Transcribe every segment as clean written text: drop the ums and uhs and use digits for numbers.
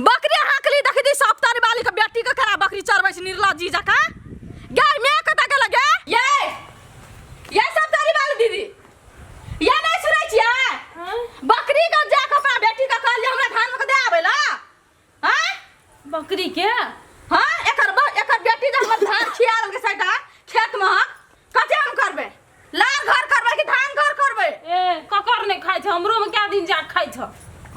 बकरी हाकली देख दी सप्तारी वाली के बेटी के खरा बकरी चरबै छी निर्लज्जी जका गाय में कता के लगे ये सप्तारी वाली दीदी ये नहीं सुनै छियै बकरी के जाके अपना बेटी के कहल हमरा धान में दे आबेला हैं बकरी के हां एकर बेटी जे हमर धान खियाल के साइडा खेत में कते हम करबे लार घर करबे कि धान घर करबे ए ककर ने खाइ छ हमरो में क्या दिन जा खाइ छ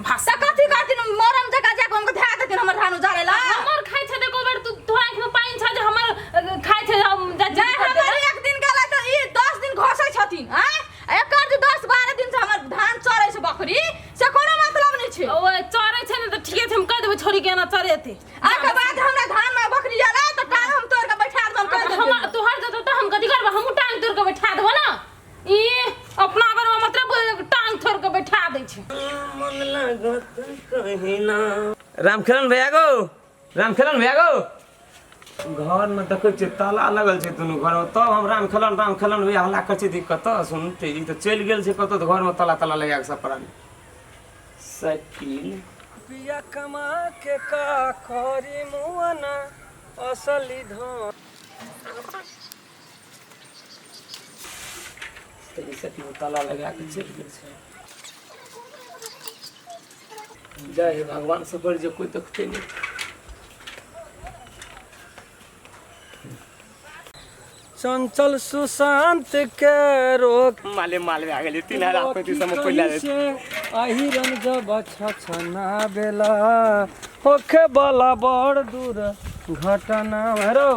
भाषा कथी करथिन मरम जगह जाके हमके धा देथिन हमर धान उजारेला हमर खाइ छ देखो बेर तू तोरा आँख में पानी छ जे हमर खाइ छ हम जा हमर एक दिन गेलै त ई 10 दिन घसै छथिन हैं एकर जे 10 12 दिन से हमर धान चरै छै बकरी से कोनो मतलब नै छै ओ चरै छै न त ठीके छै हम कह देबै छोरी के ना चरेते आके बाद हमरा धान में बकरी जाला त टांग हम तोड़ के बैठा देब हम कह देब हम तोहर जतो त हम कथि करब हम टांग तोड़ के बैठा देब ना ई अपना घर में मतलब टांग तोड़ के बैठा दै छै मन लागत कहिना रामखेलन भैया गो घर में देखै छै ताला लगल छै दुनू घर में तब हम रामखेलन भैया हल्ला कर छै दिक्कत सुनते ई त चल गेल छै कतो घर में ताला लगा के सब परानी साइकिल पिया कमा के का करी मुआना असली धन साइकिल ताला लगा के चल गेल छै जय हे भगवान से बढ़ जे कोई देखते नहीं चंचल सुशांत के रोक माल में आ गेली 3035 में पहिला से आही रंग जब छछना बेला होखे बला बड़ दूर घटना हेरो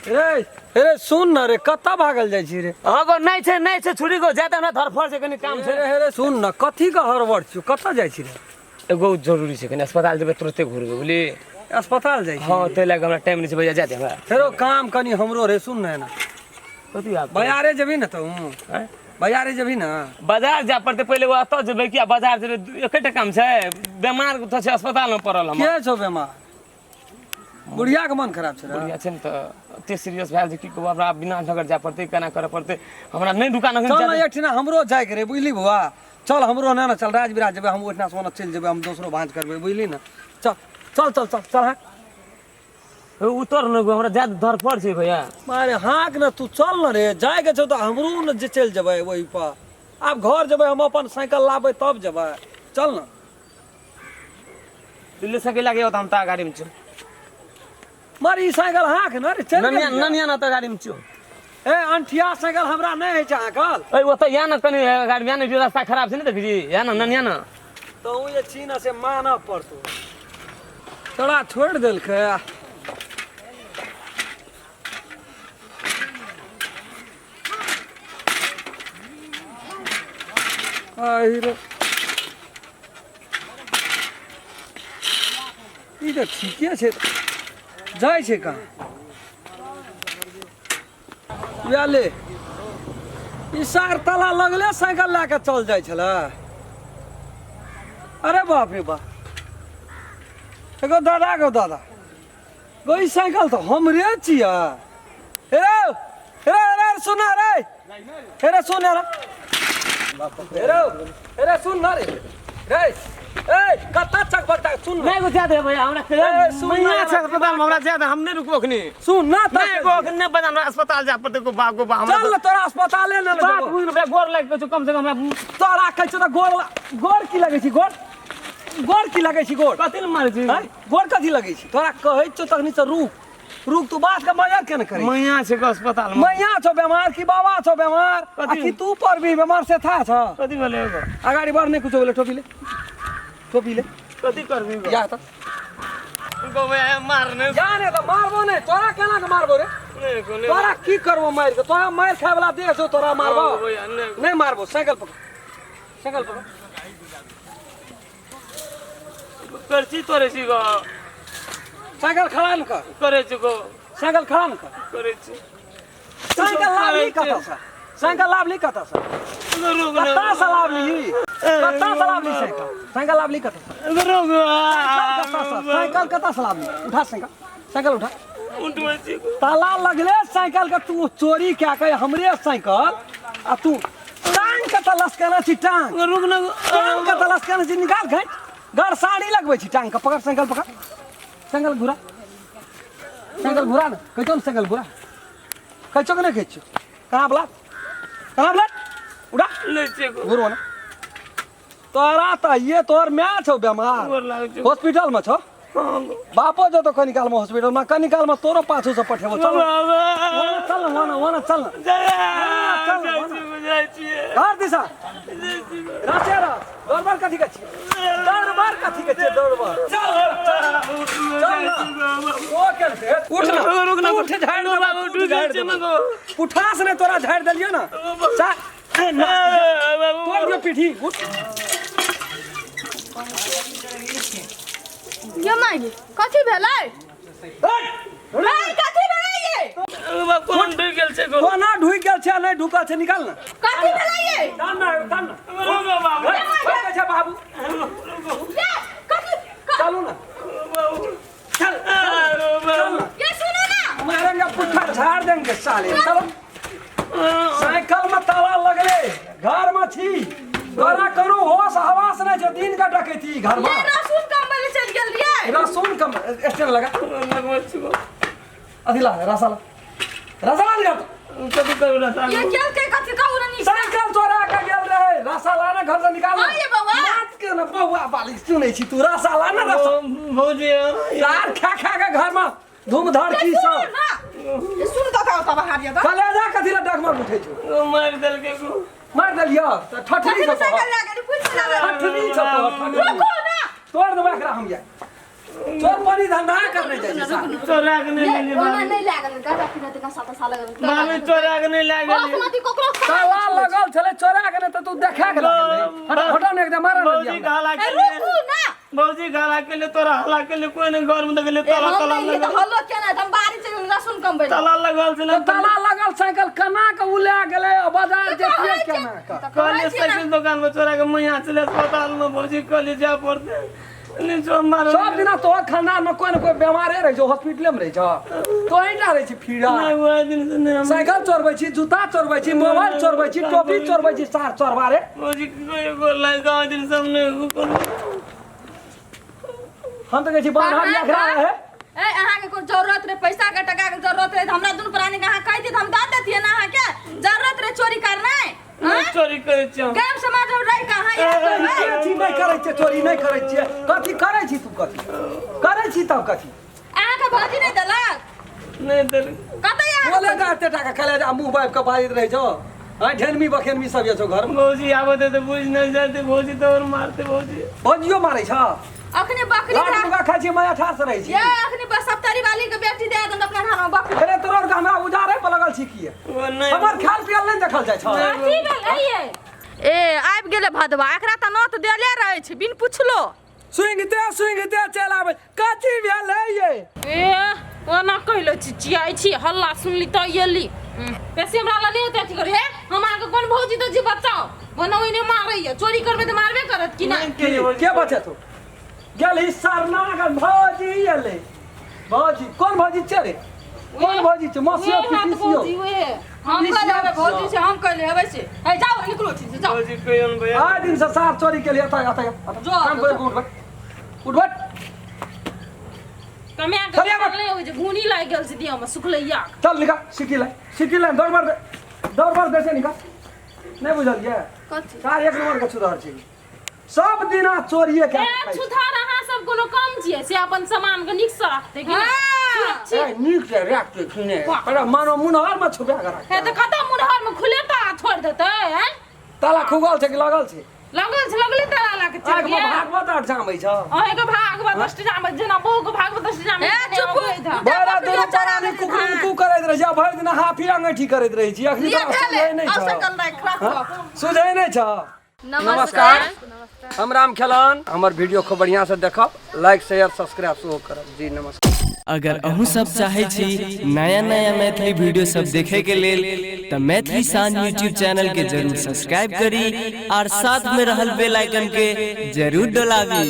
रे सुन न रे कत्ता भागल जाइ छी रे हां नहीं छे छुरी को जाता ना धरफड़ से कनी काम छे रे सुन न कथी का हड़बड़ छी कत्ता जाइ छी रे एगो जरूरी छे कनी अस्पताल जेबे तुरंते घुरबे बुझली अस्पताल जाइ छी हां ते लाग हमरा टाइम नहीं छे भैया जाते हमरा हेरो काम कनी हमरो रे सुन न कथि आप बाजारे जेबी न तू बाजारे जेबी न बाजार जा पड़ते पहले वो अतो जेबे कि बाजार जेबे एकेटा काम छे बीमार तो छे अस्पताल में पड़ल हम के छो बीमार बुढ़िया के मन खराब छे रे बुढ़िया छे न त ते सीरियस भेल जे कि को हमरा बिना नगर जा पड़ते केना करे पड़ते हमरा नहीं दुकान चल न एकठिना हमरो जाय के रे बुझली बुआ चल हमरो ना चल राज विराज जेबे हम ओठना सोना चल जेबे हम दोसरो भांज करबे बुझली न चल हाँ उतर न हमरा ज्यादा धर पड़ छे भैया मारे हाँक न तू चल न रे जाय के छौ त हमरो न जे चल जेबे वही पर अब घर जेबे हम अपन साइकिल लाबे तब जेबे चल न दिल्ली साइकिल लागे त हम ता गाड़ी में चल मारी साइकिल हाँक न रे चल ननिया न त गाड़ी में चल ए अंठिया साइकिल हमरा नहीं है हाँकल ए वो त या न कनी गाड़ी में न रास्ता खराब छे न देखी जी या न ननिया न तो ये चीना से माना पड़तो तोरा छोड़ देल के आहिरे ई त ठीके छे जाय छे कहाँ ले ई सार ताला लगले साइकिल लाके चल जाय छला अरे बाप रे बाप एगो दादा गो ई साइकिल तो हमरे छिया रे सुना रे सुन रे सुन ना रे ए कत्ता चक बटा सुन नहीं को ज्यादा भैया हमरा महीना से अस्पताल में हमरा ज्यादा हम नहीं रुकबो खनी सुन ना नहीं को ने बजा हमरा अस्पताल जा पड़ते को बाप को हमरा चल तोरा अस्पताले न बात बुझ रुपया गोर लाग के कम से कम हमरा तोरा कहै छ त गोर की लगै छी गोर की लगै छी गोर कथि मारे छी गोर कथि लगै छी तोरा कहै छ तखनी से रुक तू बात का मजाक केना करी मैया से को अस्पताल में मैया छो बीमार की बाबा छो बीमार आ कि तू पर भी बीमार से था छ कथि बोले एगो अगाडि बढ़ नहीं कुछ बोले टोपी ले कथि करबी या त को भैया मारने जाने त मारबो नहीं तोरा केना के मारबो रे तोरा की करबो मार के तोरा मार खाय वाला देह छो तोरा मारबो नहीं मारबो साइकिल पकड़ करची तोरे छी गो साइकिल खड़ा न कर करे छी गो साइकिल खड़ा न कर करे छी साइकिल लाभली कता सा साइकिल लाभली कता सा रुक कता सा लाभली साइकिल लाभली कता सा साइकिल कता सा लाभली उठा साइकिल उठा उठवे छी ताला लगले साइकिल का तू चोरी क्या कहे हमरे साइकिल आ तू टांग का तलाश करना छी टांग रुक न टांग का तलाश करना छी निकाल गड़ साड़ी लगबै छी टांग के पकड़ साइकिल पकड़ साइकिल घुरा ना कैचो साइकिल घुरा कैचो के नहीं खींचो कहाँ बोला उड़ा ले छे को घुरो ना तोरा त ये तोर म्या छौ बेमार गोर लागै छे हॉस्पिटल में छौ बापो जो तो कनिकाल में हॉस्पिटल में कनिकाल में तोरो पाछू से पठेबो चल वना चल जाय छियै घर दिशा राचे रा दरबार कथी के छी दरबार चल ओ केलते उठ ना उठ झाड़ दे बाबू झाड़ दे उठास ने तोरा झाड़ देलियो ना तोड़ दियो पीठी उठ ये माइली कथी भेलै कथी भेलै ये बाप कोन ढुक गेल छे को कोना ढुक गेल छे नहीं ढुकल छे निकाल ना कथी भेलै ये तान ना ओ बाबू छै बाबू ये कथी चलो ना चल ये सुनो ना मारेंगे पुट्ठा झाड़ देंगे साले चलो साइकिल में ताला लगले घर में छी तोरा करू होश हवास नहीं छे दिन का डकैती घर में ये रसून कंबल चल गेल रे रसून कम स्टैंड लगा लगबै छिको अथी ला रसाला ले कथी करू ना ये केल के कथी कहू रे नी साइकिल चोरा के गेल रहे रसाला ना घर से निकाल हाँ, ये बौआ। बात के ना बौआ बाली सुनै छी तू रसाला ना रसा भौजी यार खा के घर में धूम धड़ की सब ये सुन तो का तब हारिया द कलेजा कथी ला डगमग उठै छौ मार देल के को मार देलियो त ठठरी कथी सब साइकिल लागे पूछ ना ठठरी सब रुको ना तोड़ देबा एकरा हम या चोर परी धंधा करने जाय छी साहब चोरा के नहीं लेली ओना नहीं लागल गादा पिना त का 7 साल लगल बाबू चोरा के नहीं लागल बासमती कोकरो ताला लगल छले चोरा के न त तू देखा के हटा हटा ने एकदम मार भौजी गाला के रुको ना भौजी गाला के ले तोरा हला के ले कोई नहीं घर में देखले ताला ताला ये तो लगल हल्लो केना हम बारी चल रसून कंबल ताला लगल छले ताला लगल साइकिल कना के उला गेले बाजार जेतिए केना का कल साइकिल दुकान में चोरा के मैया चले अस्पताल में भौजी कल जा पड़ते नहीं जो मार सब दिना तो खानदान में कोई न कोई बीमारे रहे जो हॉस्पिटल में रहे छ तो ही रहे छी फीड़ा नहीं वो दिन से नहीं साइकिल चोरबै छी जूता चोरबै छी मोबाइल चोरबै छी टोपी चोरबै छी सार चोरबारे भौजी कोई बोल रहा है गांव दिन सामने हम तो कहै छी बाहर लखरा है ए अहाँ के कोई जरूरत रे पैसा के टका के जरूरत रे हमरा दुनु प्राणी के अहाँ कह दी हम दा देतिए ना अहाँ के जरूरत रे चोरी करना नहीं चोरी करे छ गांव समाज में रह कहां ये छी नहीं करै छी चोरी नहीं करै छी कथी करै छी तू कथी करै छी तब कथी अहाँ के भौजी नहीं देलक नहीं दल कतै अहाँ बोले का एते टाका खेले जा मुंह बाइब के बाजित रहे छो हां ढेनमी बखेनमी सब ये छो घर में भौजी आवते तो बुझ नहीं जाते भौजी तो और मारते भौजी भजियो मारै छ अखनी बकरी लाट खा मुगा खाइ छी मैं 18 से रहै छी ये अखनी बस सप्तारी वाली के बेटी दे दन अपना घर में बकरी अरे तोर का हमरा उजारे पर लगल छी की वो नहीं हमर खाल पियल नहीं देखल जाय छ कथी भेलै ये ए आबि गेले भदवा एकरा त नत देले रहै छै बिन पुछलो सुइंगते चल आबै कथी भेल है ये ए ओना कहलो चिचियाई छी हल्ला सुनली त येली पैसे हमरा ला नहीं होते अथी करे हे हमरा के कोन भौजी तो जी बचाओ बनोई ने मारैया चोरी करबे त मारबे करत कि नहीं के बचे तू गेल ही सरना के भौजी एले भौजी कौन भौजी चले कौन भौजी छ मसियो पिसियो हम कहले भौजी से हम कहले हेबै से ए जाओ निकलो छी जाओ भौजी कहियन भैया आ दिन से सार चोरी के लिए आता काम कर उठ बैठ कमे आ चलिए के ले हो जे भूनी लाग गेल से दिया में सुखलैया चल निकाल सिटी लाइन दौड़ बार देसे निकाल नहीं बुझल ये कथी कार एक नंबर के सुधार छी सब दिना चोरिए के ए सुधार अहाँ सब कोनो कम छियै से अपन सामान के नीक से रखते कि नहीं ए नीक से रख के खिने पर मानो मुनहर में छुपा के रख हे त कता मुनहर में खुले ता छोड़ देते हैं ताला खुगल छै कि लगल छै लगले ताला ला के चल आग में गया भागवत अट जामै छ अहे के भागवत अष्टजाम जना बहु के भागवत अष्टजाम ए चुप बड़ा दोनो परानी कुकु करैत रहे जा भरि दिन हाफी अंगठी करैत रहे छी अखनी ये तो सुझै भेले नहीं अब छ सकल राख राख सुझै नहीं छ नमस्कार हम राम खेलान हमर वीडियो को बढ़िया से देखब लाइक शेयर सब्सक्राइब सेहो करब जी नमस्कार अगर अहूँ सब चाहे छी नया नया मैथिली वीडियो सब देखे के लेल त मैथिली शान यूट्यूब चैनल के जरूर सब्सक्राइब करी और साथ में रहल बेल आइकन के जरूर दबावी।